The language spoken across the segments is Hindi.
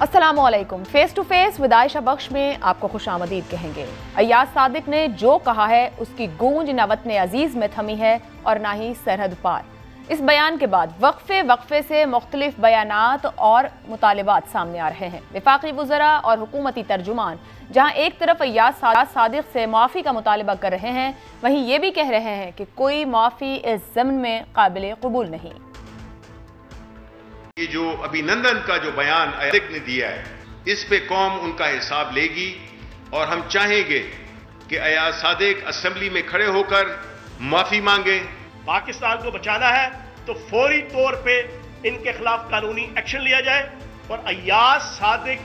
अस्सलामुअलैकुम। Face to face with Ayesha Bakhsh में आपको खुशामदीद कहेंगे। अय्याज सादिक ने जो कहा है उसकी गूंज न वतन अजीज में थमी है और ना ही सरहद पार। इस बयान के बाद वक्फे से मुख्तलिफ बयानात और मुतालिबात सामने आ रहे हैं। वफाकी वज़रा और हुकूमती तर्जुमान जहां एक तरफ अय्याज सादिक से माफ़ी का मुतालबा कर रहे हैं, वहीं ये भी कह रहे हैं कि कोई माफ़ी इस ज़म्न में काबिल कबूल नहीं। ये जो अभिनंदन का जो बयान अय्याज ने दिया है, इस पे कौम उनका हिसाब लेगी और हम चाहेंगे कि अय्याज सादिक असेंबली में खड़े होकर माफी मांगे। पाकिस्तान को बचाना है तो फौरी तौर पे इनके खिलाफ कानूनी एक्शन लिया जाए। और अय्याज सादिक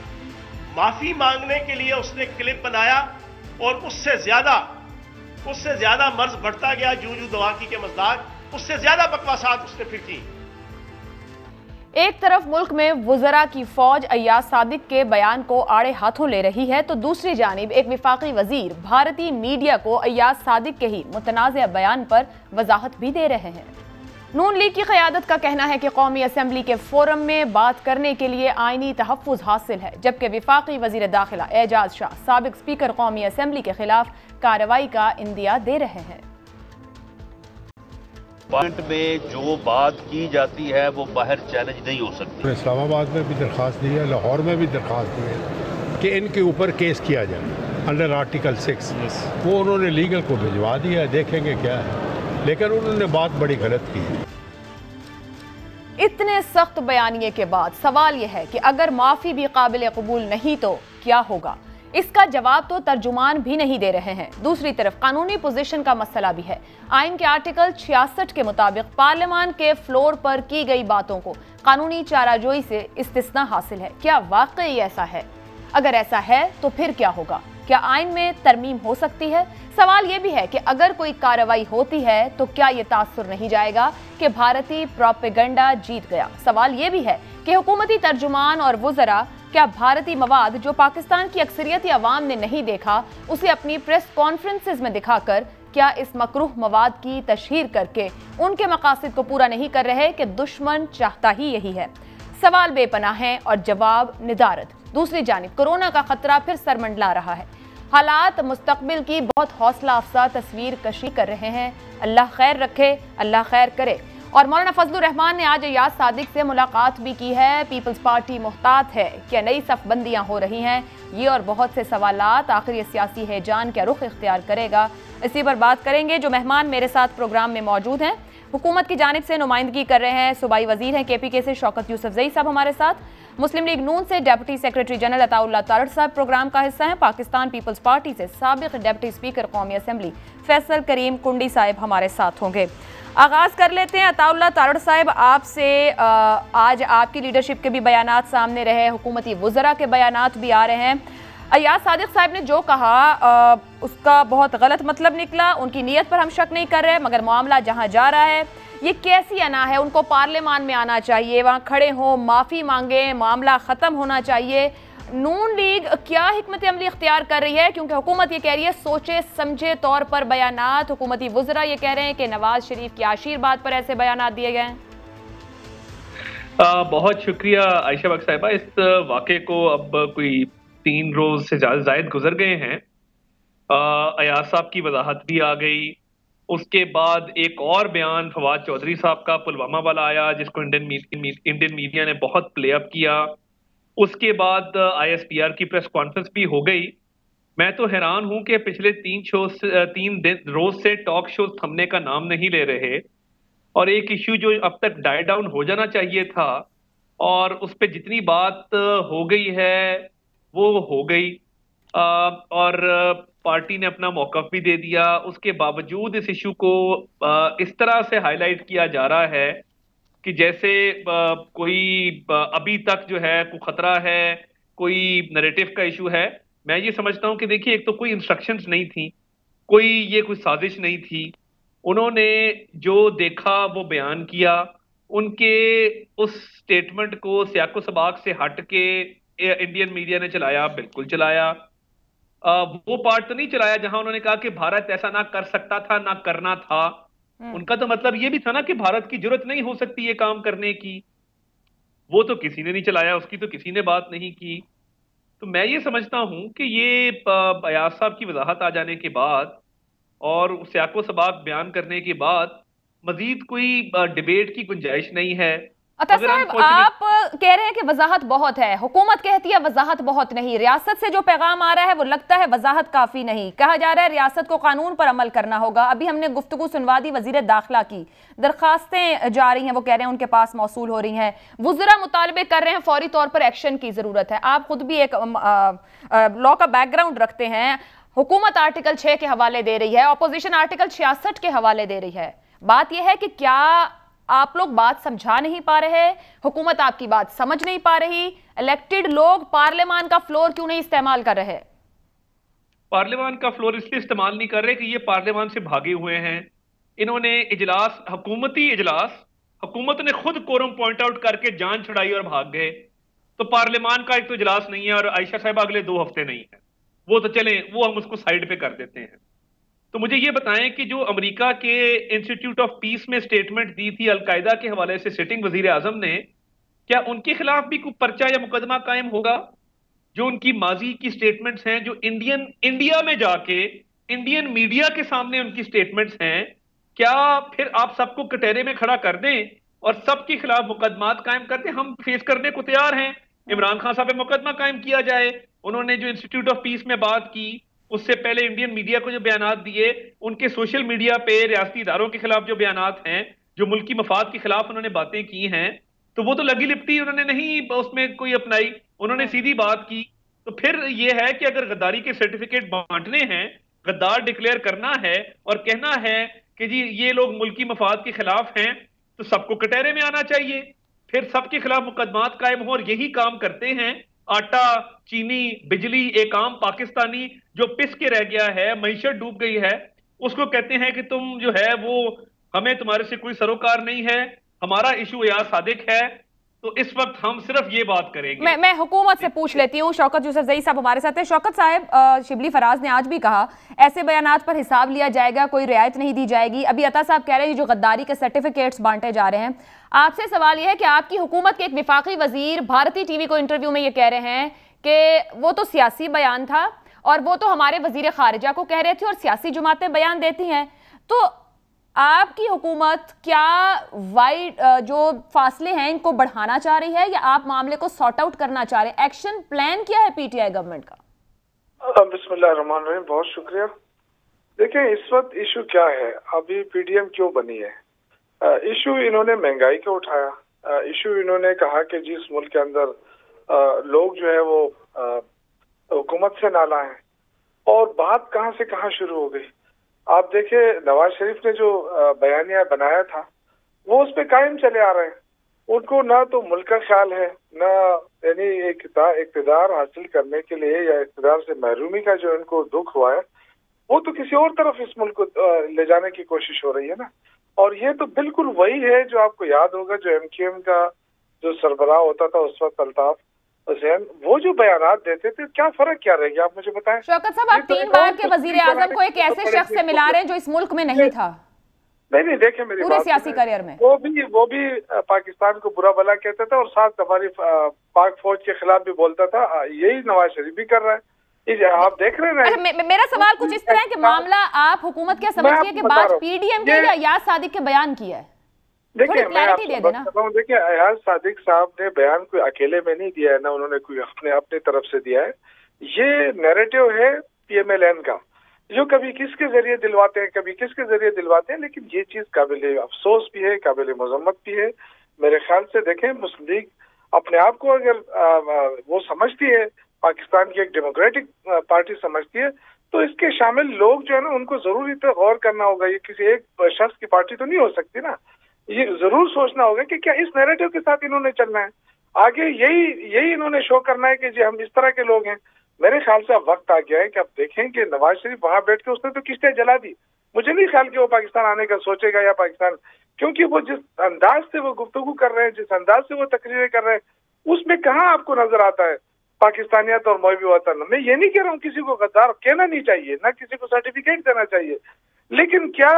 माफी मांगने के लिए उसने क्लिप बनाया और उससे ज्यादा मर्ज बढ़ता गया। जूजू दवाकी के मज़दाक, उससे ज्यादा बकवासात उसने फिर की। एक तरफ मुल्क में वुज़रा की फौज अय्याज सादिक के बयान को आड़े हाथों ले रही है, तो दूसरी जानिब एक वफाकी वजीर भारतीय मीडिया को अय्याज सादिक के ही मुतनाज़ बयान पर वजाहत भी दे रहे हैं। नून लीग की क़यादत का कहना है कि कौमी असम्बली के फोरम में बात करने के लिए आइनी तहफ़्फ़ुज़ हासिल है, जबकि वफाकी वज़ीर दाखिला एजाज शाह साबिक स्पीकर कौमी असम्बली के खिलाफ कार्रवाई का इंदिया दे रहे हैं। पार्लियामेंट में जो बात की जाती है वो बाहर चैलेंज नहीं हो सकती। इस्लामाबाद में भी दरख्वास्त दी है, लाहौर में भी दरख्वास्त दी है कि इनके ऊपर केस किया जाए अंडर आर्टिकल 6। वो उन्होंने लीगल को भिजवा दिया है, देखेंगे क्या है, लेकिन उन्होंने बात बड़ी गलत की है। इतने सख्त बयानिए के बाद सवाल यह है कि अगर माफ़ी भी काबिल कबूल नहीं तो क्या होगा? इसका जवाब तो तर्जुमान भी नहीं दे रहे हैं। दूसरी तरफ कानूनी पोजीशन का मसला भी है। आइन के आर्टिकल 66 के मुताबिक पार्लियामान के फ्लोर पर की गई बातों को कानूनी चाराजोई से इस्तिस्ना हासिल है। क्या वाकई ऐसा है? अगर ऐसा है तो फिर क्या होगा? क्या आइन में तरमीम हो सकती है? सवाल यह भी है कि अगर कोई कार्रवाई होती है तो क्या यह तासुर नहीं जाएगा कि भारतीय प्रोपेगेंडा जीत गया? सवाल यह भी है कि हुकूमती तर्जुमान और वुज़रा क्या भारतीय मवाद जो पाकिस्तान की अक्सरियती अवाम ने नहीं देखा, उसे अपनी प्रेस कॉन्फ्रेंसेज में दिखाकर क्या इस मकरूह मवाद की तशहीर करके उनके मकासद को पूरा नहीं कर रहे कि दुश्मन चाहता ही यही है? सवाल बेपनाह है और जवाब निदारद। दूसरी जानिब कोरोना का खतरा फिर सरमंडला रहा है। हालात मुस्तकबिल की बहुत हौसला अफजा तस्वीर कशी कर रहे हैं। अल्लाह खैर रखे, अल्लाह खैर करे। और मौलाना फजलुर रहमान ने आज अय्याज सादिक से मुलाकात भी की है। पीपल्स पार्टी मुहतात है, क्या नई सफबंदियां हो रही हैं? ये और बहुत से सवालात, आखिर ये सियासी हैजान क्या रुख इख्तियार करेगा, इसी पर बात करेंगे। जो मेहमान मेरे साथ प्रोग्राम में मौजूद हैं, हुकूमत की जानिब से नुमाइंदगी कर रहे हैं सूबाई वजीर हैं KPK से शौकत यूसुफजई साहब हमारे साथ, मुस्लिम लीग नून से deputy secretary general Ataullah Tarar साहब प्रोग्राम का हिस्सा हैं, पाकिस्तान पीपल्स पार्टी से साबिक डेप्यूटी स्पीकर कौमी असम्बली फैसल करीम कुंडी साहब हमारे साथ होंगे। आगाज कर लेते हैं अताउल्लाह तारड़ साहब आपसे। आज आपकी लीडरशिप के भी बयानात सामने रहे, हुकूमती वुज़रा के बयानात भी आ रहे हैं। अय्याज सादिक साहब ने जो कहा उसका बहुत गलत मतलब निकला। उनकी नीयत पर हम शक नहीं कर रहे, मगर मामला जहां जा रहा है ये कैसी अना है? उनको पार्लियामान में आना चाहिए, वहां खड़े हों, माफ़ी मांगे, मामला ख़त्म होना चाहिए। नून लीग क्या हिकमत अमली इख्तियार कर रही है? क्योंकि हुकूमत ये कह रही है सोचे समझे तौर पर बयानात, हुकूमती वुज़रा ये कह रहे हैं कि नवाज शरीफ की आशीर्वाद पर ऐसे बयानात दिए गए हैं। बहुत शुक्रिया आयशा बख्श साहिबा। इस वाक़े को अब कोई 3 रोज से जायद गुजर गए हैं। अय्याज साहब की वजाहत भी आ गई, उसके बाद एक और बयान फवाद चौधरी साहब का पुलवामा वाला आया, जिसको इंडियन मीडिया ने बहुत प्ले अप किया। उसके बाद ISPR की प्रेस कॉन्फ्रेंस भी हो गई। मैं तो हैरान हूं कि पिछले 3 रोज से टॉक शोज थमने का नाम नहीं ले रहे, और एक इश्यू जो अब तक डाई डाउन हो जाना चाहिए था और उस पर जितनी बात हो गई है वो हो गई, और पार्टी ने अपना मौकफ भी दे दिया। उसके बावजूद इस इशू को इस तरह से हाईलाइट किया जा रहा है कि जैसे कोई अभी तक जो है कोई खतरा है, कोई नैरेटिव का इशू है। मैं ये समझता हूं कि देखिए, एक तो कोई इंस्ट्रक्शंस नहीं थी, कोई साजिश नहीं थी। उन्होंने जो देखा वो बयान किया। उनके उस स्टेटमेंट को सियाको सबाक से हट के इंडियन मीडिया ने चलाया, बिल्कुल चलाया। वो पार्ट तो नहीं चलाया जहां उन्होंने कहा कि भारत ऐसा ना कर सकता था, ना करना था। उनका तो मतलब ये भी था ना कि भारत की जरूरत नहीं हो सकती ये काम करने की। वो तो किसी ने नहीं चलाया, उसकी तो किसी ने बात नहीं की। तो मैं ये समझता हूं कि ये अयाज साहब की वजाहत आ जाने के बाद और सियाको सबाक बयान करने के बाद मजीद कोई डिबेट की गुंजाइश नहीं है। अता साहब, आप कह रहे हैं कि वजाहत बहुत है, हुकूमत कहती है वजाहत बहुत नहीं, रियासत से जो पैगाम आ रहा है वो लगता है वजाहत काफी नहीं, कहा जा रहा है रियासत को कानून पर अमल करना होगा। अभी हमने गुफ्तगू सुनवा दी वजीर दाखिला की, दरखास्तें जा रही हैं, वो कह रहे हैं उनके पास मौसूल हो रही हैं, वुज़रा मुतालबे कर रहे हैं फौरी तौर पर एक्शन की जरूरत है। आप खुद भी एक लॉ का बैकग्राउंड रखते हैं, हुकूमत आर्टिकल 6 के हवाले दे रही है, अपोजिशन आर्टिकल 66 के हवाले दे रही है। बात यह है कि क्या आप लोग बात समझा नहीं पा रहे, हुकूमत आपकी बात समझ नहीं पा रही, इलेक्टेड लोग पार्लियामान का फ्लोर क्यों नहीं इस्तेमाल कर रहे? पार्लियामान का फ्लोर इसलिए इस्तेमाल नहीं कर रहे कि ये पार्लियामान से भागे हुए हैं। इन्होंने इजलास, हुकूमती इजलास, हुकूमत ने खुद कोरम पॉइंट आउट करके जान छुड़ाई और भाग गए। तो पार्लियामान का एक तो इजलास नहीं है और आयशा साहब अगले 2 हफ्ते नहीं है, वो तो चले, वो हम उसको साइड पे कर देते हैं। तो मुझे ये बताएं कि जो अमेरिका के इंस्टीट्यूट ऑफ पीस में स्टेटमेंट दी थी अलकायदा के हवाले से सिटिंग वजीर आजम ने, क्या उनके खिलाफ भी कोई पर्चा या मुकदमा कायम होगा? जो उनकी माजी की स्टेटमेंट्स हैं, जो इंडिया में जाके इंडियन मीडिया के सामने उनकी स्टेटमेंट्स हैं, क्या फिर आप सबको कटहरे में खड़ा कर दें और सबके खिलाफ मुकदमात कायम कर दें? हम फेस करने को तैयार हैं। इमरान खान साहब पे मुकदमा कायम किया जाए। उन्होंने जो इंस्टीट्यूट ऑफ पीस में बात की, उससे पहले इंडियन मीडिया को जो बयानात दिए, उनके सोशल मीडिया पे रियासती इदारों के खिलाफ जो बयानात हैं, जो मुल्की मफाद के खिलाफ उन्होंने बातें की हैं, तो वो तो लगी लिपटी उन्होंने नहीं उसमें कोई अपनाई, उन्होंने सीधी बात की। तो फिर ये है कि अगर गद्दारी के सर्टिफिकेट बांटने हैं, गद्दार डिक्लेयर करना है और कहना है कि जी ये लोग मुल्की मफाद के खिलाफ हैं, तो सबको कटहरे में आना चाहिए, फिर सबके खिलाफ मुकदमात कायम हो। और यही काम करते हैं। आटा, चीनी, बिजली, एक आम पाकिस्तानी जो पिस के रह गया है, मईशत डूब गई है, उसको कहते हैं कि तुम जो है वो, हमें तुम्हारे से कोई सरोकार नहीं है, हमारा इशू अयाज सादिक है। तो इस वक्त हम सिर्फ ये बात करेंगे। मैं हुकूमत से पूछ लेती हूँ। शौकत यूसुफजई साहब हमारे साथ हैं। शौकत साहब, शिबली फराज ने आज भी कहा ऐसे बयानात पर हिसाब लिया जाएगा, कोई रियायत नहीं दी जाएगी। अभी अता साहब कह रहे हैं जो गद्दारी के सर्टिफिकेट्स बांटे जा रहे हैं। आपसे सवाल यह है कि आपकी हुकूमत के एक विफाकी वजीर भारतीय टीवी को इंटरव्यू में ये कह रहे हैं कि वो तो सियासी बयान था और वो तो हमारे वजीर खारिजा को कह रहे थे और सियासी जमातें बयान देती हैं। तो आपकी हुकूमत क्या वाइड जो फासले हैं इनको बढ़ाना चाह रही है या आप मामले को सॉर्ट आउट करना चाह रहे हैं? एक्शन प्लान क्या है पीटीआई गवर्नमेंट का? बिस्मिल्लाहिर्रहमानिर्रहीम, बहुत शुक्रिया। देखिए इस वक्त इशू क्या है, अभी पीडीएम क्यों बनी है? इशू इन्होंने महंगाई का उठाया। इशू इन्होंने कहा कि जिस मुल्क के अंदर लोग जो है वो हुकूमत से नाला है, और बात कहां से कहां शुरू हो गई। आप देखिए नवाज शरीफ ने जो बयानिया बनाया था वो उस पर कायम चले आ रहे हैं। उनको ना तो मुल्क का ख्याल है, ना यानी इक़्तिदार हासिल करने के लिए या इक़्तिदार से महरूमी का जो इनको दुख हुआ है, वो तो किसी और तरफ इस मुल्क को ले जाने की कोशिश हो रही है ना। और ये तो बिल्कुल वही है जो आपको याद होगा, जो एमक्यूएम का जो सरबराह होता था उस वक्त अल्ताफ हुसैन, वो जो बयानात देते थे, क्या फर्क क्या रह गया आप मुझे बताएं। शौकत साहब, आप 3 बार के वजीर आजम को एक ऐसे शख्स से मिला रहे हैं जो इस मुल्क में नहीं था। नहीं देखे मेरी पूरे सियासी करियर में वो भी पाकिस्तान को बुरा भला कहता था और साथ हमारी पाक फौज के खिलाफ भी बोलता था। यही नवाज शरीफ भी कर रहा है, आप देख रहे हैं। मेरा सवाल कुछ इस तरह है कि मामला आप हुकूमत क्या समझिए कि बात पीडीएम के या अयाज सादिक के बयान की है? देखिए मैं देखिए अयाज सादिक साहब ने बयान कोई अकेले में नहीं दिया है, ना उन्होंने कोई अपने तरफ से दिया है। ये नैरेटिव है पीएमएलएन का, जो कभी किसके जरिए दिलवाते हैं, कभी किसके जरिए दिलवाते हैं। लेकिन ये चीज काबिल अफसोस भी है, काबिल मजम्मत भी है। मेरे ख्याल से देखें, मुस्लिम लीग अपने आप को अगर वो समझती है, पाकिस्तान की एक डेमोक्रेटिक पार्टी समझती है, तो इसके शामिल लोग जो है ना उनको जरूर इतना गौर करना होगा। ये किसी एक शख्स की पार्टी तो नहीं हो सकती ना। ये जरूर सोचना होगा कि क्या इस नैरेटिव के साथ इन्होंने चलना है आगे, यही इन्होंने शो करना है कि जी हम इस तरह के लोग हैं। मेरे ख्याल से अब वक्त आ गया है कि अब देखें कि नवाज शरीफ वहां बैठ के उसने तो किस्तें जला दी। मुझे नहीं ख्याल कि वो पाकिस्तान आने का सोचेगा या पाकिस्तान, क्योंकि वो जिस अंदाज से वो गुफ्तगू कर रहे हैं, जिस अंदाज से वो तकरीरें कर रहे हैं, उसमें कहाँ आपको नजर आता है पाकिस्तानियत और मौवी वतन। मैं ये नहीं कह रहा हूँ किसी को गद्दार कहना नहीं चाहिए, ना किसी को सर्टिफिकेट देना चाहिए, लेकिन क्या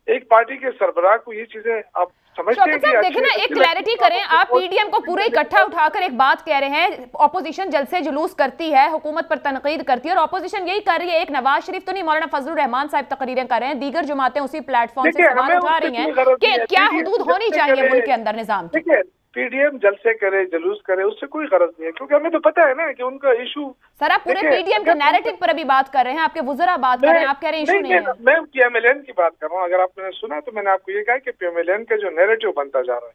एक पार्टी के सरबराह को ये चीजें आप समझते हैं कि देखिए ना, एक क्लैरिटी करें आप। पीडीएम को पूरे इकट्ठा उठाकर एक बात कह रहे हैं, ऑपोजिशन जलसे जुलूस करती है, हुकूमत पर तनकीद करती है, और ऑपोजिशन यही कर रही है। एक नवाज शरीफ तो नहीं, मौलाना फजलुर रहमान साहब तकरीरें कर रहे हैं, दीगर जमातें उसी प्लेटफॉर्म से सवाल उठा रही हैं कि क्या हुदूद होनी चाहिए मुल्क के अंदर निजाम की। पीडीएम जलसे करे, जुलूस करे, उससे कोई गरज नहीं है, क्योंकि हमें तो पता है ना कि उनका इशू। सर आप पूरे पीडीएम के नैरेटिव पर अभी बात कर रहे हैं, आपके वुज़रा बात कर रहे हैं, आप कह रहे हैं इशू नहीं है। मैं पीएमएलएन की बात कर रहा हूँ। अगर आपने सुना तो मैंने आपको ये कहा कि पीएमएलएन का जो नैरेटिव बनता जा रहा है,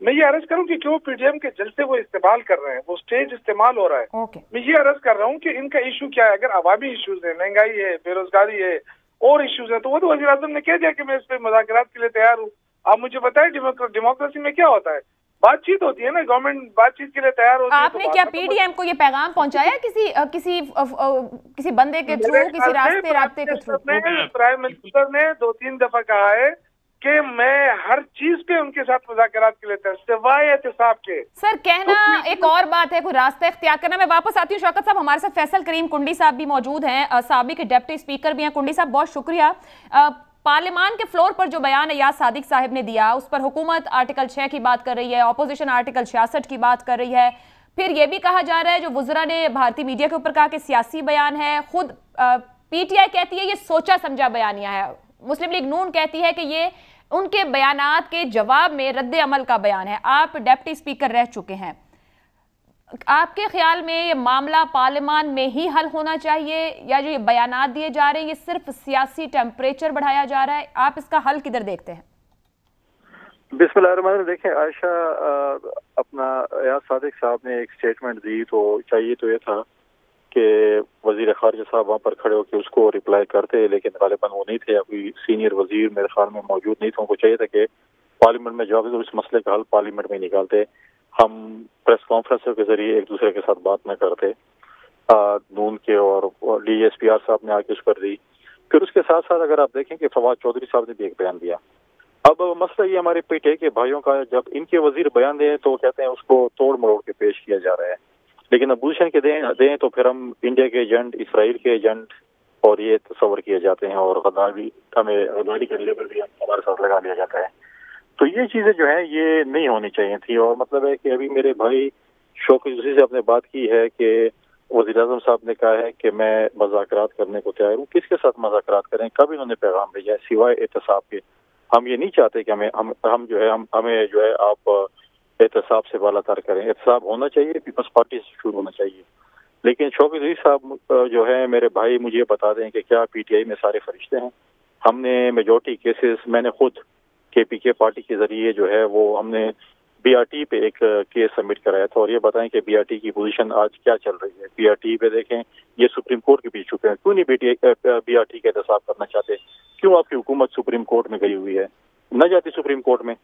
मैं ये अर्ज करूँ कि क्यों पीडीएम के जलसे वो इस्तेमाल कर रहे हैं, वो स्टेज इस्तेमाल हो रहा है। मैं ये अर्ज कर रहा हूँ कि इनका इशू क्या है। अगर अवामी इशूज है, महंगाई है, बेरोजगारी है और इशूज है, तो वो तो वज़ीर आज़म ने कह दिया कि मैं इस पर मुज़ाकरात के लिए तैयार हूँ। आप मुझे बताएं डेमोक्रेसी में क्या होता है, बातचीत होती है ना, गवर्नमेंट बातचीत के लिए तैयार होती है। आपने क्या पीडीएम को ये पैगाम पहुंचाया किसी बंदे के थ्रू, किसी रास्ते के थ्रू? प्राइम मिनिस्टर ने 2-3 दफा कहा है कि मैं हर चीज पे उनके साथ मुज़ाकरात के लिए तैयार, सिवाय एहतिसाब के। सर कहना एक और बात है, कोई रास्ता इख्तियार करना। मैं वापस आती हूँ शौकत साहब, हमारे साथ फैसल करीम कुंडी साहब भी मौजूद हैं, साबिक के डिप्टी स्पीकर भी हैं। कुंडी साहब बहुत शुक्रिया। पार्लियामान के फ्लोर पर जो बयान अयाज सादिक साहब ने दिया, उस पर हुकूमत आर्टिकल 6 की बात कर रही है, ऑपोजिशन आर्टिकल 66 की बात कर रही है। फिर यह भी कहा जा रहा है, जो वुज़रा ने भारतीय मीडिया के ऊपर कहा कि सियासी बयान है। खुद पीटीआई कहती है ये सोचा समझा बयानिया है, मुस्लिम लीग नून कहती है कि ये उनके बयानात के जवाब में रद्द अमल का बयान है। आप डिप्टी स्पीकर रह चुके हैं, आपके ख्याल में ये मामला पार्लियामान में ही हल होना चाहिए, या जो ये बयानात दिए जा रहे हैं ये सिर्फ सियासी टेम्परेचर बढ़ाया जा रहा है? आप इसका हल किधर देखते हैं? बिस्मिल्लाहिर्रहमानिर्रहीम। देखें आयशा, अपना अयाज सादिक साहब ने एक स्टेटमेंट दी, तो चाहिए तो ये था कि वजीर खारजा साहब वहाँ पर खड़े होकर उसको रिप्लाई करते, लेकिन गालिबन वो नहीं थे, अभी सीनियर वजीर मेरे ख्याल में मौजूद नहीं थे। उनको चाहिए था कि पार्लियामेंट में जवाब दो, इस मसले का हल पार्लियामेंट में निकालते। हम प्रेस कॉन्फ्रेंस के जरिए एक दूसरे के साथ बात न करते। नून के और DSPR साहब ने आके उस पर दी। फिर उसके साथ साथ अगर आप देखें कि फवाद चौधरी साहब ने भी एक बयान दिया। अब मसला ये हमारे पीटीआई के भाइयों का, जब इनके वजीर बयान दें तो कहते हैं उसको तोड़ मरोड़ के पेश किया जा रहा है, लेकिन अपोजिशन के दें तो फिर हम इंडिया के एजेंट, इसराइल के एजेंट और ये तस्वर किए जाते हैं, और गद्दारी का लेबल भी हमारे साथ लगा लिया जाता है। तो ये चीजें जो है ये नहीं होनी चाहिए थी। और मतलब है कि अभी मेरे भाई शौकत यूसुफ से आपने बात की है कि वज़ीर आज़म साहब ने कहा है कि मैं मुज़ाकरात करने को तैयार हूँ। किसके साथ मुज़ाकरात करें? कब इन्होंने पैगाम भेजा है सिवाय एहतसाब के? हम ये नहीं चाहते कि हमें जो है आप एहतसाब से बालातर करें। एहतसाब होना चाहिए, पीपल्स पार्टी से शुरू होना चाहिए। लेकिन शौकत यूसुफ साहब जो है मेरे भाई, मुझे बता दें कि क्या पीटीआई में सारे फरिश्ते हैं? हमने मेजॉरिटी केसेस, मैंने खुद KPK पार्टी के जरिए जो है वो हमने BRT पे एक केस सबमिट कराया था, और ये बताएं कि BRT की पोजीशन आज क्या चल रही है। BRT पे देखें ये सुप्रीम कोर्ट के बीच चुके हैं। क्यों नहीं BRT का एहतसाब करना चाहते? क्यों आपकी हुकूमत सुप्रीम कोर्ट में गई हुई है? न जाती सुप्रीम कोर्ट में,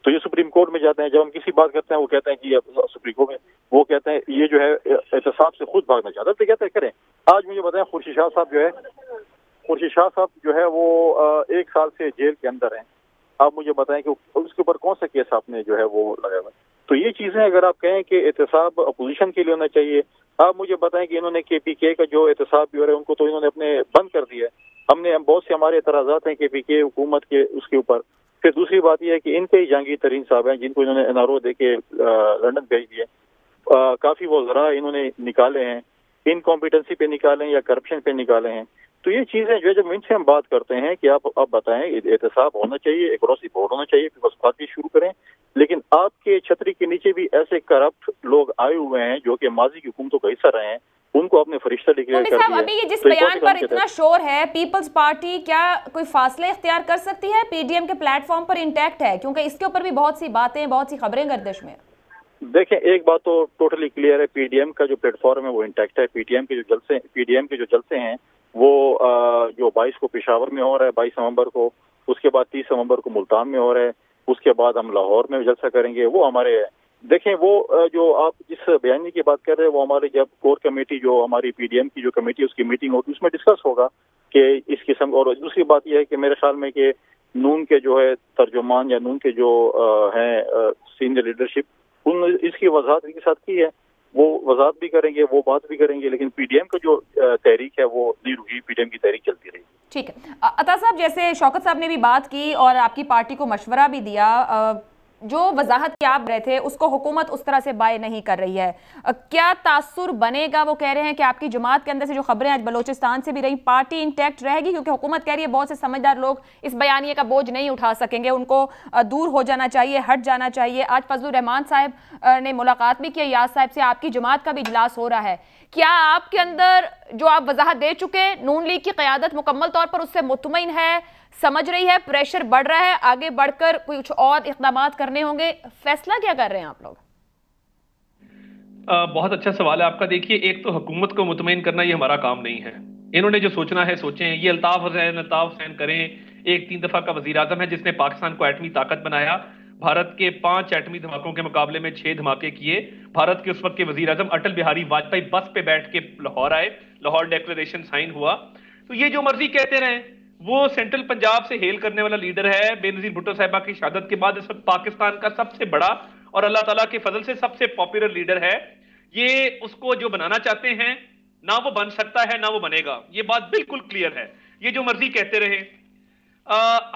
तो ये सुप्रीम कोर्ट में जाते हैं। जब हम किसी बात करते हैं वो कहते हैं कि सुप्रीम कोर्ट में, वो कहते हैं ये जो है एहतसाब से खुद भागना चाहता है। तो कहते हैं करें। आज मुझे बताएं खुर्शीद शाह साहब जो है वो 1 साल से जेल के अंदर हैं। आप मुझे बताएं कि उसके ऊपर कौन सा केस आपने जो है वो लगाया हुआ है? तो ये चीजें अगर आप कहें कि एहतसाब अपोजिशन के लिए होना चाहिए, आप मुझे बताएं कि इन्होंने KPK का जो एहतसाब ब्यूरो है उनको तो इन्होंने अपने बंद कर दिया है। हमने बहुत से हमारे एतराज़ात हैं KPK हुकूमत के उसके ऊपर। फिर दूसरी बात यह है कि इनके ही जहांगीर तरीन साहब हैं जिनको इन्होंने NRO दे के लंदन भेज दिए। काफी वो जरा इन्होंने निकाले हैं, इनकॉम्पिटेंसी पे निकाले हैं या करप्शन पे निकाले हैं। तो ये चीजें जो है जब इनसे हम बात करते हैं कि आप बताएं एहतसाब होना चाहिए, एक रोसी बोर्ड होना चाहिए, बस बात शुरू करें। लेकिन आपके छतरी के नीचे भी ऐसे करप्ट लोग आए हुए हैं जो कि माजी की हुकूमतों का हिस्सा रहे हैं, उनको अपने फरिश्ता डिक्लेयर कर दिया। अभी ये जिस बयान पर इतना शोर है, पीपल्स पार्टी क्या कोई फासले इख्तियार कर सकती है? पीडीएम के प्लेटफॉर्म पर इंटैक्ट है, क्योंकि इसके ऊपर भी बहुत सी बातें, बहुत सी खबरें गर्दिश में। देखें एक बात तो टोटली क्लियर है, पीडीएम का जो प्लेटफॉर्म है वो इंटैक्ट है। पीडीएम के जो जलसे हैं वो जो 22 को पेशावर में हो रहा है, 22 नवंबर को, उसके बाद 30 नवंबर को मुल्तान में हो रहा है, उसके बाद हम लाहौर में जलसा करेंगे। वो हमारे देखें वो जो आप जिस बयानी की बात कर रहे हैं वो हमारी जब कोर कमेटी जो हमारी पीडीएम की जो कमेटी उसकी मीटिंग होगी उसमें डिस्कस होगा कि इस किस्म। और दूसरी बात यह है कि मेरे ख्याल में कि नून के जो है तर्जुमान या नून के जो हैं सीनियर लीडरशिप उन इसकी वजाहत के साथ की है, वो वजाहत भी करेंगे, वो बात भी करेंगे। लेकिन पीडीएम का जो तहरीक है वो नहीं रुकी, पीडीएम की तहरीक चलती रहेगी। ठीक है। अता साहब, जैसे शौकत साहब ने भी बात की और आपकी पार्टी को मशवरा भी दिया, जो वजाहत की आप रहे थे उसको हुकूमत उस तरह से बाय नहीं कर रही है, क्या तासुर बनेगा? वो कह रहे हैं कि आपकी जमात के अंदर से जो खबरें आज बलोचिस्तान से भी रही, पार्टी इंटैक्ट रहेगी? क्योंकि हुकूमत कह रही है बहुत से समझदार लोग इस बयानिए का बोझ नहीं उठा सकेंगे, उनको दूर हो जाना चाहिए, हट जाना चाहिए। आज फजलुर रहमान साहब ने मुलाकात भी की अयाज साहब से, आपकी जमात का भी इजलास हो रहा है। क्या आपके अंदर जो आप वजाहत दे चुके, नून लीग की क़यादत मुकम्मल तौर पर उससे मुतमईन है, समझ रही है, प्रेशर बढ़ रहा है, आगे बढ़कर कुछ और इक़दामात करने होंगे, फैसला क्या कर रहे हैं आप लोग? बहुत अच्छा सवाल है आपका। देखिए, एक तो हुकूमत को मुतमईन करना ये हमारा काम नहीं है। इन्होंने जो सोचना है सोचें। ये अल्ताफ हुसैन करें, एक 3 दफा का वजीर आजम है जिसने पाकिस्तान को एटमी ताकत बनाया। भारत के 5 एटमी धमाकों के मुकाबले में 6 धमाके किए। भारत के उस वक्त के वजीर आजम अटल बिहारी वाजपेयी बस पे बैठ के लाहौर आए, लाहौर डिक्लेरेशन साइन हुआ। तो ये जो मर्जी कहते रहे, वो सेंट्रल पंजाब से हेल करने वाला लीडर है। बेनजीर भुट्टो साहिबा की शहादत के बाद इस वक्त पाकिस्तान का सबसे बड़ा और अल्लाह ताला के फजल से सबसे पॉपुलर लीडर है। ये उसको जो बनाना चाहते हैं, ना वो बन सकता है ना वो बनेगा, ये बात बिल्कुल क्लियर है। ये जो मर्जी कहते रहे।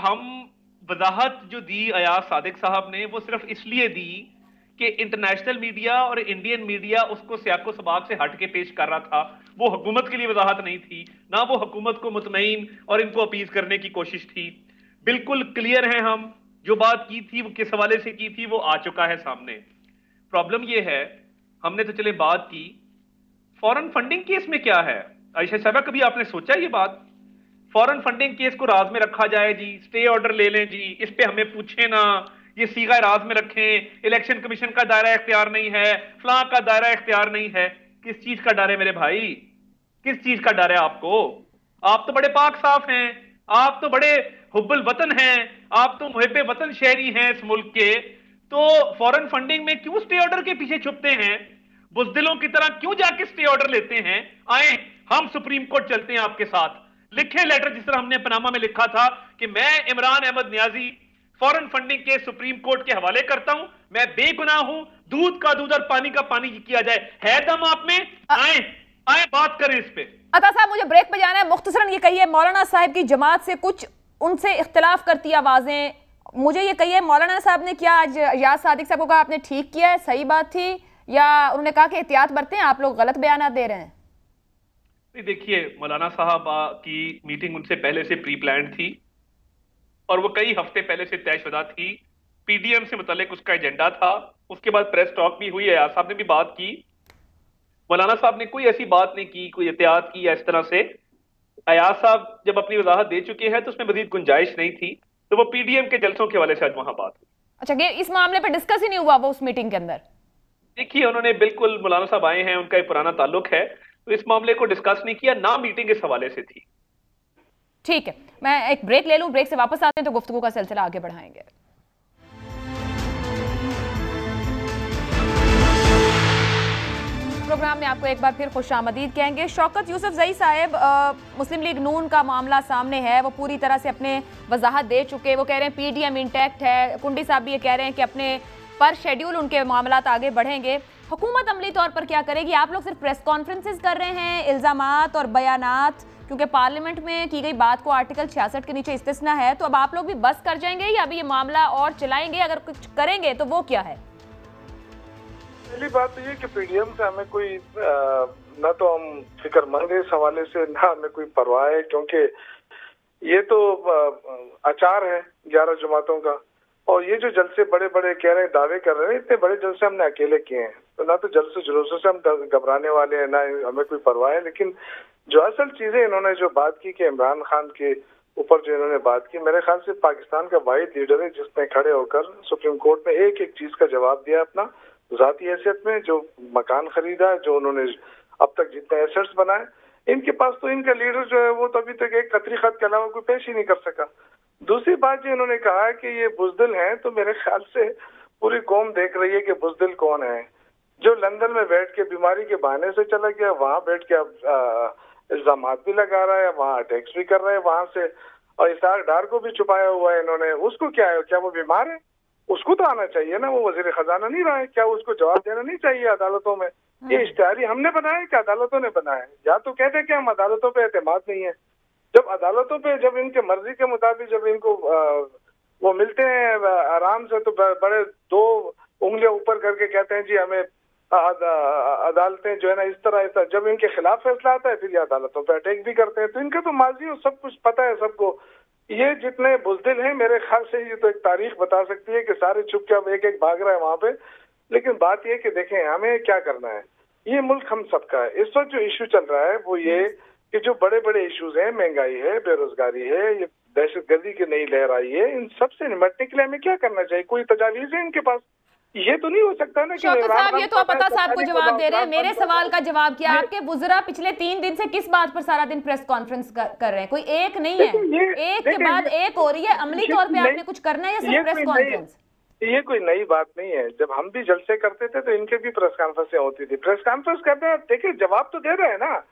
हम वजाहत जो दी अयाज सादिक साहब ने, वो सिर्फ इसलिए दी कि इंटरनेशनल मीडिया और इंडियन मीडिया उसको सियाको सबाक से हट के पेश कर रहा था। वो हुकूमत के लिए वजाहत नहीं थी, ना वो हुकूमत को मुतमईन और इनको अपीज करने की कोशिश थी। बिल्कुल क्लियर है, हम जो बात की थी वो किस हवाले से की थी वो आ चुका है सामने। प्रॉब्लम ये है, हमने तो चले बात की, फॉरेन फंडिंग केस में क्या है? आयशा साहबा, कभी आपने सोचा ये बात? फॉरेन फंडिंग केस को राज में रखा जाए जी, स्टे ऑर्डर ले लें जी, इस पे हमें पूछे ना, ये सीगा राज में रखें, इलेक्शन कमीशन का दायरा इख्तियार नहीं है, फलां का दायरा इख्तियार नहीं है। किस चीज का डर है मेरे भाई? किस चीज का डर है आपको? आप तो बड़े पाक साफ हैं, आप तो बड़े हुब्बुल वतन हैं, आप तो मुहिब्बे वतन शहरी हैं इस मुल्क के। तो फॉरेन फंडिंग में क्यों स्टे ऑर्डर के पीछे छुपते हैं? बुजदिलों की तरह क्यों जाके स्टे ऑर्डर लेते हैं? आए, हम सुप्रीम कोर्ट चलते हैं आपके साथ, लिखे लेटर जिस तरह हमने पनामा में लिखा था कि मैं इमरान अहमद नियाजी फॉरेन फंडिंग के सुप्रीम कोर्ट के हवाले करता हूं, मैं बेगुनाह हूं, दूध का दूध और पानी का पानी किया जाए। है दम आप में? आए बात करें इस पे। अता साहब, मुझे ब्रेक पे जाना है, मुख्तसरन ये कहिए, मौलाना साहब की जमात से कुछ उनसे इख्तिलाफ करती आवाजें, मुझे ये कहिए, मौलाना साहब ने क्या आज अयाज सादिक साहब को कहा आपने ठीक किया है, सही बात थी, या उन्होंने कहा कि एहतियात बरतें, आप लोग गलत बयान दे रहे हैं? देखिए, मौलाना साहब की मीटिंग उनसे पहले से प्री प्लान थी और वो कई हफ्ते पहले से तयशुदा थी। पीडीएम से मुतालिक उसका एजेंडा था। उसके बाद प्रेस टॉक भी हुई, अयाज साहब ने भी बात की। मौलाना साहब ने कोई ऐसी बात नहीं की, कोई एहतियात की या इस तरह से। अयाज साहब जब अपनी वजाहत दे चुके हैं तो उसमें मजीद गुंजाइश नहीं थी, तो वो पीडीएम के जलसों के हवाले से आज वहां बात हुई। अच्छा, ये इस मामले पर डिस्कस ही नहीं हुआ वो उस मीटिंग के अंदर? देखिए, उन्होंने बिल्कुल, मौलाना साहब आए हैं, उनका एक पुराना ताल्लुक है, तो इस मामले को डिस्कस नहीं किया, ना मीटिंग इस हवाले से थी। ठीक है, मैं एक ब्रेक ले लूं, ब्रेक से वापस आते हैं तो गुफ्तगू का सिलसिला आगे बढ़ाएंगे। प्रोग्राम में आपको एक बार फिर खुशामदीद कहेंगे। शौकत यूसुफजई साहब, मुस्लिम लीग नून का मामला सामने है, वो पूरी तरह से अपने वजाहत दे चुके, वो कह रहे हैं पीडीएम इंटैक्ट है। कुंडी साहब भी ये कह रहे हैं कि अपने पर शेड्यूल उनके मामलात आगे बढ़ेंगे। हुकूमत अमली तौर पर क्या करेगी? आप लोग सिर्फ प्रेस कॉन्फ्रेंसेस कर रहे हैं, इल्जामात और बयानात, क्योंकि पार्लियामेंट में की गई बात को आर्टिकल 66 के नीचे इस्तिस्ना है, तो अब आप लोग भी बस कर जाएंगे या अभी ये मामला और चलाएंगे? अगर कुछ करेंगे तो वो क्या है? पहली बात तो ये कि पीडीएम से हमें कोई ना तो हम फिक्रमंद है इस हवाले से, ना हमें कोई परवाह है, क्योंकि ये तो अचार है 11 जमातों का। और ये जो जलसे बड़े बड़े कह रहे हैं, दावे कर रहे हैं, इतने बड़े जलसे हमने अकेले किए हैं, तो ना तो जलसे जुलूसों से हम घबराने वाले हैं, ना हमें कोई परवाह है। लेकिन जो असल चीजें इन्होंने जो बात की कि इमरान खान के ऊपर जो इन्होंने बात की, मेरे ख्याल से पाकिस्तान का वाहिद लीडर है जिसने खड़े होकर सुप्रीम कोर्ट में एक एक चीज का जवाब दिया अपना जाती हैसियत में। जो मकान खरीदा, जो उन्होंने अब तक जितने एसेट्स बनाए, इनके पास तो इनका लीडर जो है वो तो अभी तक एक कतरी खत के अलावा कोई पेश ही नहीं कर सका। दूसरी बात जो इन्होंने कहा है कि ये बुजदिल हैं, तो मेरे ख्याल से पूरी कौम देख रही है कि बुजदिल कौन है। जो लंदन में बैठ के बीमारी के बहाने से चला गया, वहां बैठ के अब इल्जाम भी लगा रहा है, वहां अटैक्स भी कर रहा है वहां से, और इसाक डार को भी छुपाया हुआ है इन्होंने। उसको क्या है, क्या वो बीमार है? उसको तो आना चाहिए ना, वो वजीर खजाना नहीं रहा है, क्या उसको जवाब देना नहीं चाहिए अदालतों में? ये इश्तिहारी हमने बनाया कि अदालतों ने बनाया? या तो कहते कि हम अदालतों पे एतमाद नहीं है, जब अदालतों पे जब इनके मर्जी के मुताबिक जब इनको वो मिलते हैं आराम से, तो बड़े 2 उंगलियां ऊपर करके कहते हैं जी हमें अदालतें जो है ना इस तरह जब इनके खिलाफ फैसला आता है फिर ये अदालतों पे अटैक भी करते हैं। तो इनका तो माजी और सब कुछ पता है सबको। ये जितने बुजदिल हैं मेरे ख्याल से ये तो एक तारीख बता सकती है कि सारे छुप के अब एक एक भाग रहा है वहां पे। लेकिन बात ये कि देखें हमें क्या करना है, ये मुल्क हम सबका है। इस वक्त जो इशू चल रहा है वो ये कि जो बड़े बड़े इश्यूज हैं, महंगाई है, बेरोजगारी है, ये दहशतगर्दी की नई लहर आई है, इन सबसे निपटने के लिए हमें क्या करना चाहिए? कोई तजावीज है इनके पास? ये तो नहीं हो सकता ना कि शौकत साहब, ये तो आप पता साहब को जवाब दे रहे हैं। मेरे सवाल का जवाब किया आपके वुज़रा पिछले 3 दिन से किस बात पर सारा दिन प्रेस कॉन्फ्रेंस कर रहे हैं? कोई एक नहीं है, एक के बाद एक हो रही है। अमली तौर पे आपने कुछ करना है या सिर्फ प्रेस कॉन्फ्रेंस? ये कोई नई बात नहीं है। जब हम भी जलसे करते थे तो इनके भी प्रेस कॉन्फ्रेंसें होती थी। प्रेस कॉन्फ्रेंस करते हैं, देखिए जवाब तो दे रहे हैं ना।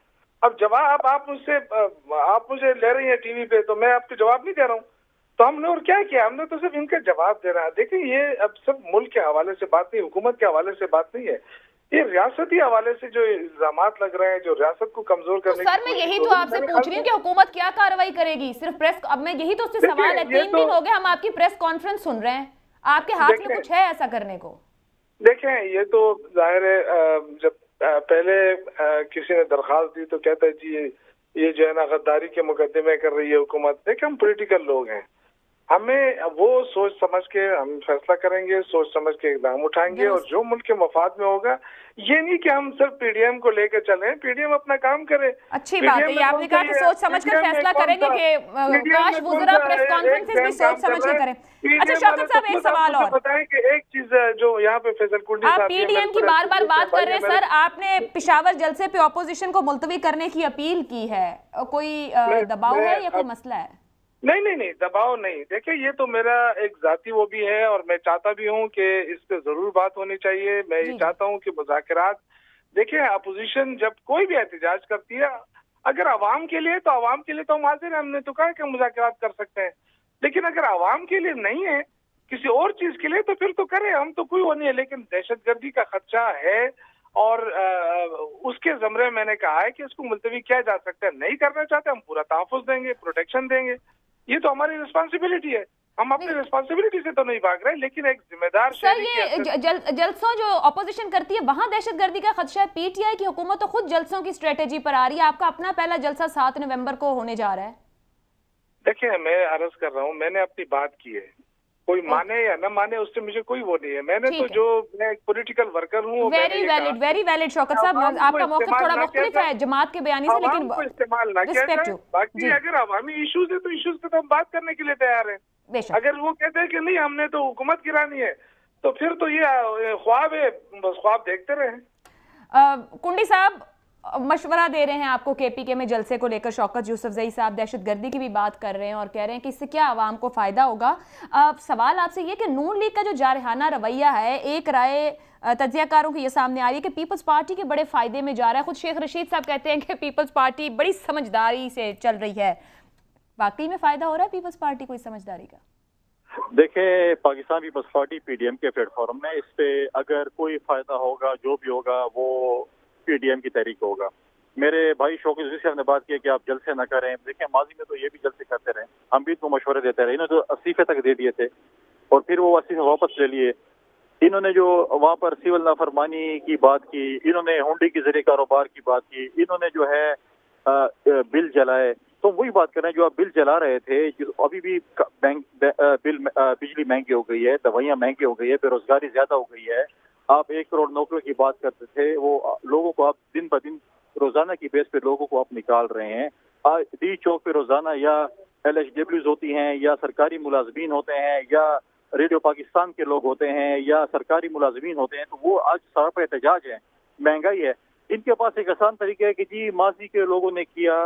अब जवाब आप मुझे ले रही हैं टीवी पे, तो मैं आपको जवाब नहीं दे रहा हूँ। तो हमने और क्या किया? हमने तो सिर्फ इनका जवाब देना है। देखिए ये अब सब मुल्क के हवाले से बात नहीं, हुकूमत के हवाले से बात नहीं है, ये रियासती हवाले से जो इल्जामात लग रहे हैं, जो रियासत को कमजोर करने सर मैं यही तो आपसे पूछ रही हूँ कि हुकूमत क्या कार्रवाई करेगी? सिर्फ प्रेस, अब मैं यही तो उससे सवाल है। 3 दिन हो गए हम आपकी प्रेस कॉन्फ्रेंस सुन रहे हैं, आपके हाथ में कुछ है ऐसा करने को? देखें ये तो जाहिर है, जब पहले किसी ने दरखास्त दी तो कहता है जी ये जो है ना गद्दारी के मुकदमे कर रही है हुकूमत। देखिए हम पॉलिटिकल लोग हैं, हमें वो सोच समझ के हम फैसला करेंगे, सोच समझ के इकदाम उठाएंगे और जो मुल्क के मफाद में होगा। ये नहीं कि हम सिर्फ पीडीएम को लेकर चले, पीडीएम अपना काम करे। अच्छी बात है, ये आपने कहा कि सोच समझ कर फैसला करेंगे कि काश वुज़रा प्रेस कॉन्फ्रेंसेस भी सोच समझ कर करें। अच्छा शौकत साहब एक सवाल और बताएं कि एक चीज जो यहाँ पे फैसल कुंडी आप पीडीएम की बार बार बात कर रहे हैं सर, आपने पेशावर जलसे पे ऑपोजिशन को मुलतवी करने की अपील की है, कोई दबाव है या कोई मसला है? नहीं दबाव नहीं। देखिए ये तो मेरा एक जाती वो भी है और मैं चाहता भी हूँ कि इस पे जरूर बात होनी चाहिए। मैं ये चाहता हूँ कि मुज़ाकरात, देखिए अपोजिशन जब कोई भी एहतजाज करती है, अगर आवाम के लिए तो आवाम के लिए तो हम हाजिर हैं, हमने तो कहा कि मुज़ाकरात कर सकते हैं। लेकिन अगर आवाम के लिए नहीं है, किसी और चीज के लिए, तो फिर तो करें, हम तो कोई वो नहीं है। लेकिन दहशतगर्दी का खदशा है और उसके ज़मरे मैंने कहा है कि इसको मुलतवी किया जा सकता है। नहीं करना चाहते हम पूरा तहफ़्फ़ुज़ देंगे, प्रोटेक्शन देंगे, ये तो हमारी रिस्पॉन्सिबिलिटी है। हम अपनी रिस्पॉन्सिबिलिटी से तो नहीं भाग रहे, लेकिन एक जिम्मेदार सर ये जलसों जो ऑपोजिशन करती है वहां दहशतगर्दी का खदशा है। पीटीआई की हुकूमत तो खुद जलसों की स्ट्रेटेजी पर आ रही है। आपका अपना पहला जलसा 7 नवंबर को होने जा रहा है। देखिए मैं अर्ज कर रहा हूँ, मैंने अपनी बात की है, कोई माने या न माने उससे मुझे कोई वो नहीं है। मैंने तो जो मैं एक पॉलिटिकल वर्कर हूँ। वेरी वैलिड शौकत साहब, आपका मौक़िफ़ थोड़ा मुख्तलिफ है जमात के बयानी से, लेकिन इस्तेमाल ना किया जाए। बाकी अगर अवामी इशूज है तो इशूज पे तो हम बात करने के लिए तैयार हैं। अगर वो कहते हैं कि नहीं हमने तो हुकूमत गिरानी है, तो फिर तो ये ख्वाब है, बस ख्वाब देखते रहे। कुंडी साहब मशवरा दे रहे हैं आपको केपीके में जलसे को लेकर। शौकत यूसुफजई साहब दहशतगर्दी की भी बात कर रहे हैं और कह रहे हैं कि इससे क्या आवाम को फ़ायदा होगा। सवाल आपसे ये कि नून लीग का जो जारहाना रवैया है, एक राय तज्जियाकारों की ये सामने आ रही है कि पीपल्स पार्टी के बड़े फ़ायदे में जा रहा है। खुद शेख रशीद साहब कहते हैं कि पीपल्स पार्टी बड़ी समझदारी से चल रही है। वाकई में फ़ायदा हो रहा है पीपल्स पार्टी को इस समझदारी का? देखिए पाकिस्तान पीपल्स पार्टी पीडीएम के प्लेटफॉर्म में, इस पे अगर कोई फ़ायदा होगा, जो भी होगा वो पीडीएम की तहरीक होगा। मेरे भाई शौकत यूसुफ साहब ने बात की कि आप जलसे न करें। देखिए माजी में तो ये भी जलसे करते रहे, हम भी इनको मशवरे देते रहे। इन्होंने तो इस्तीफे तक दे दिए थे और फिर वो इस्तीफे वापस ले लिए। इन्होंने जो वहाँ पर सिविल नाफरमानी की बात की, इन्होंने हुंडी के जरिए कारोबार की बात की, इन्होंने जो है बिल जलाए। तो वही बात कर रहे हैं जो आप बिल जला रहे थे, जो अभी भी बिजली महंगी हो गई है, दवाइयाँ महंगी हो गई है, बेरोजगारी ज्यादा हो गई है। आप 1 करोड़ नौकरियों की बात करते थे, वो लोगों को आप दिन ब दिन रोजाना की बेस पे लोगों को आप निकाल रहे हैं। आज डी चौक पे रोजाना या LHWs होती हैं, या सरकारी मुलाजमीन होते हैं, या रेडियो पाकिस्तान के लोग होते हैं, या सरकारी मुलाजमीन होते हैं, तो वो आज सड़क पे एहतजाज है। महंगाई है। इनके पास एक आसान तरीका है कि जी माजी के लोगों ने किया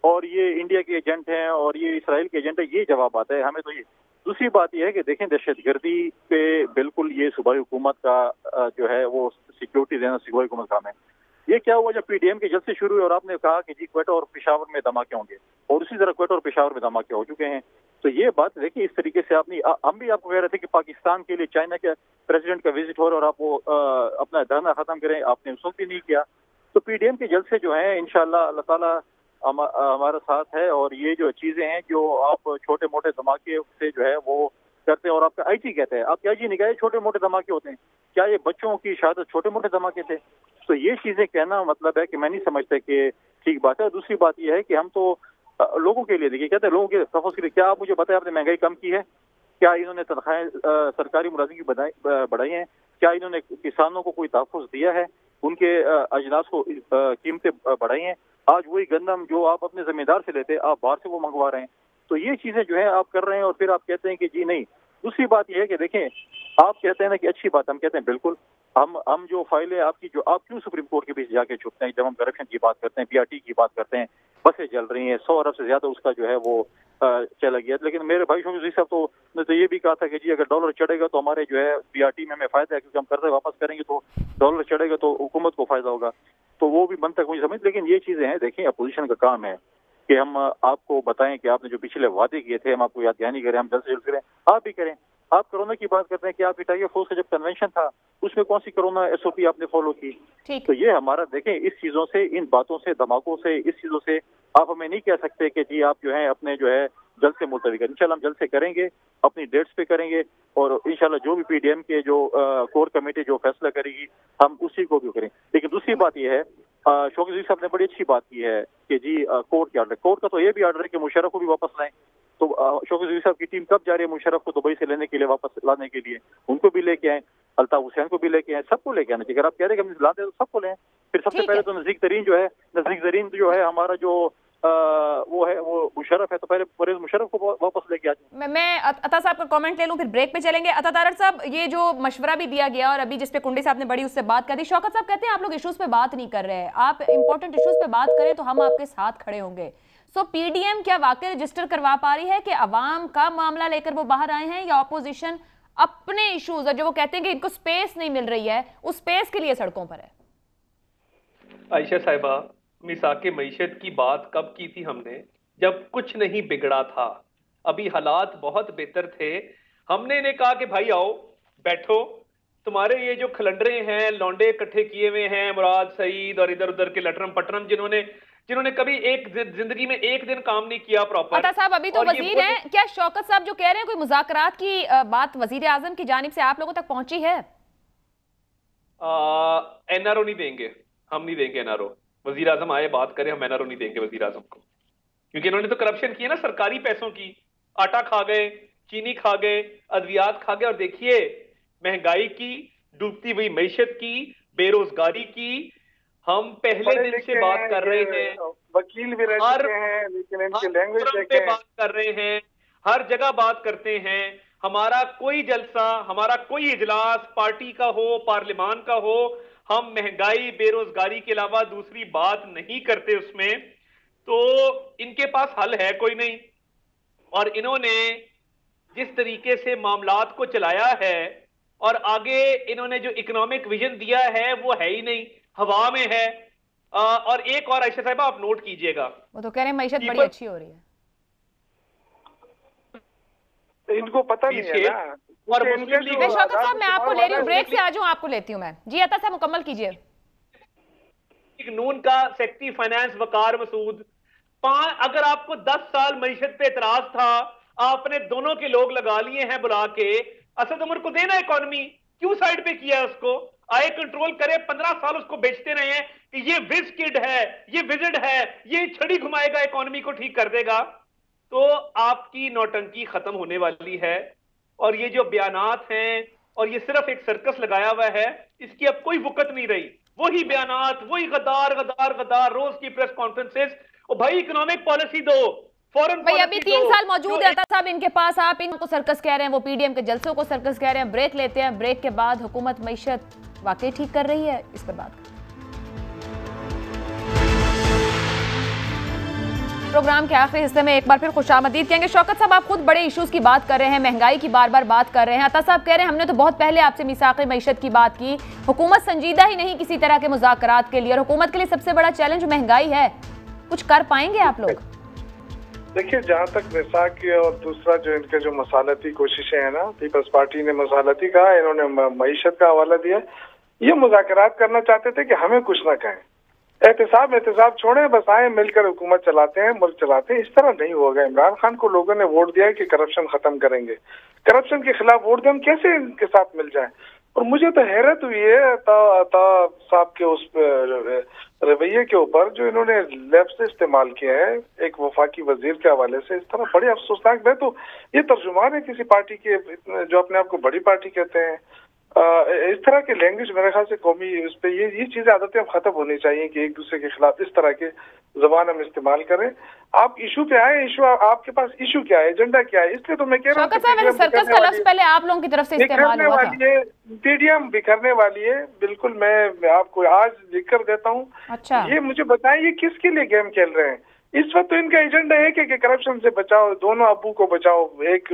और ये इंडिया के एजेंट हैं और ये इसराइल के एजेंट है, ये जवाब आता है हमें। तो ये दूसरी बात यह है कि देखें दहशतगर्दी पे बिल्कुल ये सूबाई हुकूमत का जो है वो सिक्योरिटी देना सूबाई हुकूमत का काम है। ये क्या हुआ जब पीडीएम के जलसे शुरू हुए और आपने कहा कि जी क्वेटा और पेशावर में धमाके होंगे, और उसी तरह क्वेटा और पेशावर में धमाके हो चुके हैं। तो ये बात देखिए इस तरीके से आपने, हम भी आपको कह रहे थे कि पाकिस्तान के लिए चाइना के प्रेसिडेंट का विजिट हो रहा है और आप वो अपना धरना खत्म करें, आपने उस वक्त भी नहीं किया। तो पीडीएम के जलसे जो है इंशाअल्लाह अल्लाह ताला हमारे साथ है। और ये जो चीजें हैं जो आप छोटे मोटे धमाके से जो है वो करते हैं, और आपका आईजी कहते हैं, आपके आईजी नहीं कहे छोटे मोटे धमाके होते हैं, क्या ये बच्चों की शहादत छोटे मोटे धमाके थे? तो ये चीजें कहना मतलब है कि मैं नहीं समझता कि ठीक बात है। दूसरी बात यह है कि हम तो लोगों के लिए, देखिए कहते हैं लोगों के तहफ़्फ़ुज़ के लिए, क्या आप मुझे बताएं आपने महंगाई कम की है? क्या इन्होंने तनख्वाहें सरकारी मुलाजिम की बढ़ाई हैं? क्या इन्होंने किसानों को कोई तहफ़्फ़ुज़ दिया है? उनके अजनास को कीमतें बढ़ाई हैं? आज वही गंदम जो आप अपने जमींदार से लेते आप बाहर से वो मंगवा रहे हैं। तो ये चीजें जो है आप कर रहे हैं और फिर आप कहते हैं कि जी नहीं। दूसरी बात यह है कि देखें, आप कहते हैं ना कि अच्छी बात, हम कहते हैं बिल्कुल, हम जो फाइलें आपकी, जो आप क्यों सुप्रीम कोर्ट के बीच जाके छुपते हैं जब हम करप्शन की बात करते हैं, बीआरटी की बात करते हैं, बसें जल रही हैं, 100 अरब से ज्यादा उसका जो है वो चला गया। लेकिन मेरे भाई शौकत साहब तो ये भी कहा था कि जी अगर डॉलर चढ़ेगा तो हमारे जो है बीआरटी में हमें फायदा है, क्योंकि हम कर्जे वापस करेंगे तो डॉलर चढ़ेगा तो हुकूमत को फायदा होगा। तो वो भी मन तक मुझे समझ, लेकिन ये चीजें हैं, देखिए अपोजिशन का काम है कि हम आपको बताएं कि आपने जो पिछले वादे किए थे हम आपको याद दहानी करें, हम जल्द से जल्द करें, आप भी करें। आप कोरोना की बात करते हैं कि आपकी टाइगर फोर्स का जब कन्वेंशन था उसमें कौन सी कोरोना एसओपी आपने फॉलो की? तो ये हमारा देखें, इस चीजों से, इन बातों से, धमाकों से, इस चीजों से आप हमें नहीं कह सकते कि जी आप जो है अपने जो है जल्द से मुलतवी करें। इंशाल्लाह हम जल्द से करेंगे, अपनी डेट्स पे करेंगे, और इंशाल्लाह जो भी पीडीएम के जो कोर कमेटी जो फैसला करेगी हम उसी को भी करें। लेकिन दूसरी बात यह है, शौकत साहब ने बड़ी अच्छी बात की है कि जी कोर्ट के आर्डर, कोर्ट का तो ये भी आर्डर है कि मुशर्रफ को भी वापस लाएं। तो शौकत साहब की टीम कब जा रही है मुशर्रफ को दुबई से लेने के लिए, वापस लाने के लिए? उनको भी लेके आए, अल्ताफ हुसैन को भी लेके आए, सबको लेके आना चाहिए। अगर आप कह रहे हैं कि हम लाते हैं तो सबको लें। फिर सबसे पहले तो नजदीक तरीन जो है हमारा जो वो है वो मुशर्रफ है, तो पहले परवेज मुशर्रफ को वापस लेके आ जाए। मैं अता साहब का कमेंट ले लूं, फिर ब्रेक पे चलेंगे। अता तारड़ साहब, ये जो मशवरा भी दिया गया और अभी जिस पे कुंडी साहब ने बड़ी उससे बात कर दी, शौकत साहब कहते हैं आप लोग इश्यूज पे बात नहीं कर रहे हैं, आप इंपॉर्टेंट इश्यूज पे बात करें तो हम आपके साथ खड़े होंगे। सो पीडीएम क्या वाकई रजिस्टर करवा पा रही है कि अवाम का मामला लेकर वो बाहर आए हैं, या ऑपोजिशन अपने इश्यूज और जो वो कहते हैं कि इनको स्पेस नहीं मिल रही है उस स्पेस के लिए सड़कों पर है? आयशा साहिबा, मिसाके मईशत की बात कब की थी हमने? जब कुछ नहीं बिगड़ा था, अभी हालात बहुत बेहतर थे। हमने इन्हें कहा कि भाई आओ बैठो, तुम्हारे ये जो खलंडरे हैं, लौंडे इकट्ठे किए हुए हैं, मुराद सईद और इधर उधर के लटरम पटरम, जिन्होंने कभी एक जिंदगी में एक दिन काम नहीं किया प्रॉपर। अता साहब अभी तो वजीर हैं, क्या शौकत साहब जो कह रहे हैं कोई मुज़ाकरात की बात वजीर आजम की जानिब से आप लोगों तक पहुंची है? एनआरओ नहीं देंगे, हम नहीं देंगे एनआरओ। वजीर आजम आए बात करें, हम एनआरओ नहीं देंगे वजीर आजम को, क्योंकि इन्होंने तो करप्शन की है ना, सरकारी पैसों की। आटा खा गए, चीनी खा गए, अद्वियात खा गए, और देखिए महंगाई की, डूबती हुई मईशत की, बेरोजगारी की हम पहले दिन से बात कर रहे हैं। वकील भी रहते हैं लेकिन इनकी लैंग्वेज पे बात कर रहे हैं, हर जगह बात करते हैं। हमारा कोई जलसा, हमारा कोई इजलास पार्टी का हो, पार्लियामान का हो, हम महंगाई बेरोजगारी के अलावा दूसरी बात नहीं करते उसमें। तो इनके पास हल है कोई नहीं, और इन्होंने जिस तरीके से मामलात को चलाया है और आगे इन्होंने जो इकोनॉमिक विजन दिया है वो है ही नहीं, हवा में है। और एक और आयशा साहिबा आप नोट कीजिएगा, वो तो कह रहे हैं मईशत बड़ी अच्छी हो रही है, इनको पता नहीं है ना। और मुस्लिम लीग, शौकत साहब मैं आपको ले रही हूँ, ब्रेक से आ जाऊँ, आपको लेती हूँ मैं। जी अता साहब मुकम्मल कीजिए। नून का सेक्रेटरी फाइनेंस वकार मसूद, अगर आपको 10 साल मईशत पे एतराज था, आपने दोनों के लोग लगा लिए हैं बुला के, असद उमर को देना इकोनॉमी, क्यों साइड पे किया उसको? आए कंट्रोल करे, 15 साल उसको बेचते रहे हैं कि ये विज किड है, ये विजिड है, ये छड़ी घुमाएगा, इकोनॉमी को ठीक कर देगा। तो आपकी नौटंकी खत्म होने वाली है, और ये जो बयानात हैं और ये सिर्फ एक सर्कस लगाया हुआ है, इसकी अब कोई वक़्त नहीं रही। वही बयानात, वही गद्दार गद्दार गद्दार, रोज की प्रेस कॉन्फ्रेंसेस। और भाई इकोनॉमिक पॉलिसी दो, फॉरेन भाई अभी 3 साल मौजूद है अता साहब इनके पास, आप इनको सर्कस कह रहे हैं, वो पीडीएम के जलसों को सर्कस कह रहे हैं। ब्रेक लेते हैं, ब्रेक के बाद हुकूमत मईशत वाकई ठीक कर रही है, इस पर बात। प्रोग्राम के आखिरी हिस्से में एक बार फिर खुशामदीद कहेंगे। शौकत साहब आप खुद बड़े इश्यूज की बात कर रहे हैं, महंगाई की बार बार बात कर रहे हैं। अता साहब कह रहे हैं हमने तो बहुत पहले आपसे मिसाक़े मईशत की बात की, हुकूमत संजीदा ही नहीं किसी तरह के मुज़ाकरात के लिए, और हुकूमत के लिए सबसे बड़ा चैलेंज महंगाई है। कुछ कर पाएंगे आप लोग? देखिए, जहाँ तक मिसाक की और दूसरा जो इनके जो मसालती कोशिशें हैं ना, पीपल्स पार्टी ने मसालती कहा, इन्होंने मईशत का हवाला दिया। ये मुज़ाकरात करना चाहते थे कि हमें कुछ ना कहें, एहतसाब छोड़े, बस आए मिलकर हुकूमत चलाते हैं, मुल्क चलाते हैं। इस तरह नहीं होगा। इमरान खान को लोगों ने वोट दिया है कि करप्शन खत्म करेंगे, करप्शन के खिलाफ वोट दें, हम कैसे इनके साथ मिल जाएं? और मुझे तो हैरत हुई है अता साहब के उस रवैये के ऊपर जो इन्होंने लफ्ज़ से इस्तेमाल किया है एक वफाकी वजीर के हवाले से, इस तरह बड़े अफसोसनाक। मैं तो ये तर्जुमान है किसी पार्टी के जो अपने आप को बड़ी पार्टी कहते हैं, इस तरह के लैंग्वेज मेरे ख्याल से कौमी उस पर ये चीजें आदतें अब खत्म होनी चाहिए कि एक दूसरे के खिलाफ इस तरह के जबान हम इस्तेमाल करें। आप इशू पे आए, इशू आपके पास इशू क्या है, एजेंडा क्या है? इसलिए तो मैं कह रहा हूँ सर्कस का लफ्ज़ पहले आप लोगों की तरफ से इस्तेमाल हुआ था। पीडीएम बिखरने वाली है, बिल्कुल। मैं आपको आज लिख कर देता हूँ। अच्छा, ये मुझे बताएं ये किसके लिए गेम खेल रहे हैं? इस वक्त तो इनका एजेंडा है कि करप्शन से बचाओ, दोनों अबू को बचाओ। एक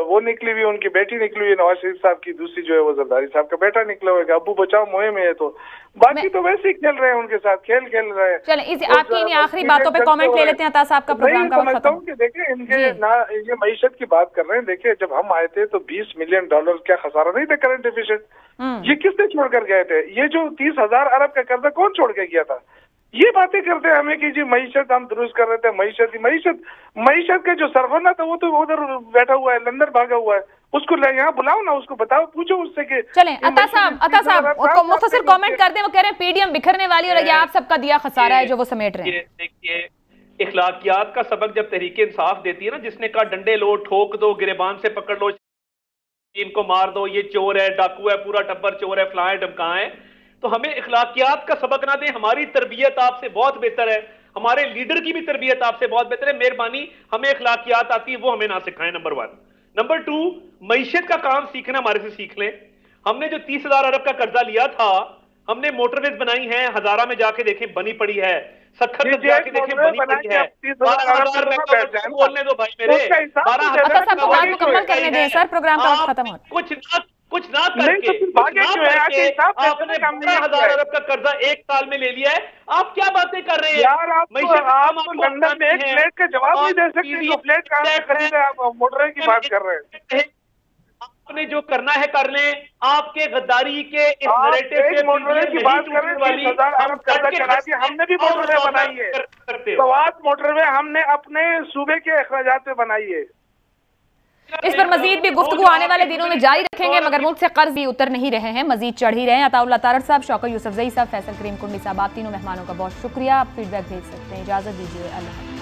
वो निकली हुई, उनकी बेटी निकली हुई नवाज शरीफ साहब की, दूसरी जो है वो जरदारी साहब का बेटा निकला हुआ है। अबू बचाओ मुहिम में है, तो बाकी तो वैसे ही खेल रहे हैं उनके साथ, खेल रहे हैं। चलें, इस आपकी इन आखिरी बातों पे कमेंट ले लेते हैं। अता साहब का प्रोग्राम का वक्त खत्म। देखिए इनके ये मईशत की बात कर रहे हैं। देखिए जब हम आए थे तो $20 मिलियन क्या खसारा नहीं था करंट डिफिसिट? ये किसने छोड़कर गए थे? ये जो 30,000 अरब का कर्जा कौन छोड़ के गया था? ये बातें करते हैं हमें कि जी मईशत हम दुरुस्त कर रहे थे। मईशत का जो सरवरना था वो तो उधर बैठा हुआ है, लंदन भागा हुआ है। उसको यहाँ बुलाओ ना, उसको बताओ, पूछो उससे कि चलें। अता साहब मुख्तसर कमेंट कर दें। वो कह रहे हैं पीडीएम बिखरने वाली और ये आप सबका दिया खसारा है जो वो समेट रहे हैं। देखिए इखलाकियात का सबक जब तहरीक इंसाफ देती है ना, जिसने कहा डंडे लो, ठोक दो, गिरेबान से पकड़ लो, इनको मार दो, ये चोर है, डाकू है, पूरा टब्बर चोर है, फलाएं ढमकाएं, तो हमें इखलाकियात का सबक ना दें। हमारी तरबियत आपसे बहुत बेहतर है, हमारे लीडर की भी तरबियत आपसे बहुत बेहतर है। मेहरबानी, हमें इखलाकियात आती है वो हमें ना सिखाएं, नंबर 1। नंबर 2, मईशत का काम सीखना हमारे से सीख लें। हमने जो 30,000 अरब का कर्जा लिया था, हमने मोटरवेज बनाई है, हजारा में जाके देखें बनी पड़ी है, सखर में जाके देखें बनी पड़ी है। 12,000 बोलने दो भाई मेरे, 12,000 मुकम्मल करने दें सर, प्रोग्राम का वक्त खत्म हो। कुछ ना करके आपने 15,000 अरब का कर्जा 1 साल में ले लिया है। आप क्या बातें कर रहे हैं यार? आप लंदन में एक फ्लैट का जवाब नहीं दे सकते, जो फ्लैट कहाँ से खरीदे? आप मोटर की बात कर रहे हैं। आपने जो करना है कर लें। आपके गद्दारी के इस नैरेटिव से मोटरवे की बात कर रहे हैं, 30,000 अरब कर्जा चला दिया। हमने भी मोटरवे बनाई है, सवात मोटरवे हमने अपने सूबे के अखराजात पे बनाई है। इस पर मजीद भी गुफ्तगू आने वाले दिनों में जारी रखेंगे, मगर मुल्क से कर्ज भी उतर नहीं रहे हैं, मजीद चढ़ ही रहे हैं। अताउल्लाह तारड़ साहब, शौकत यूसुफजई साहब, फैसल करीम कुंडी साहब, आप तीनों मेहमानों का बहुत शुक्रिया। आप फीडबैक भेज सकते हैं। इजाजत दीजिए, अल्लाह।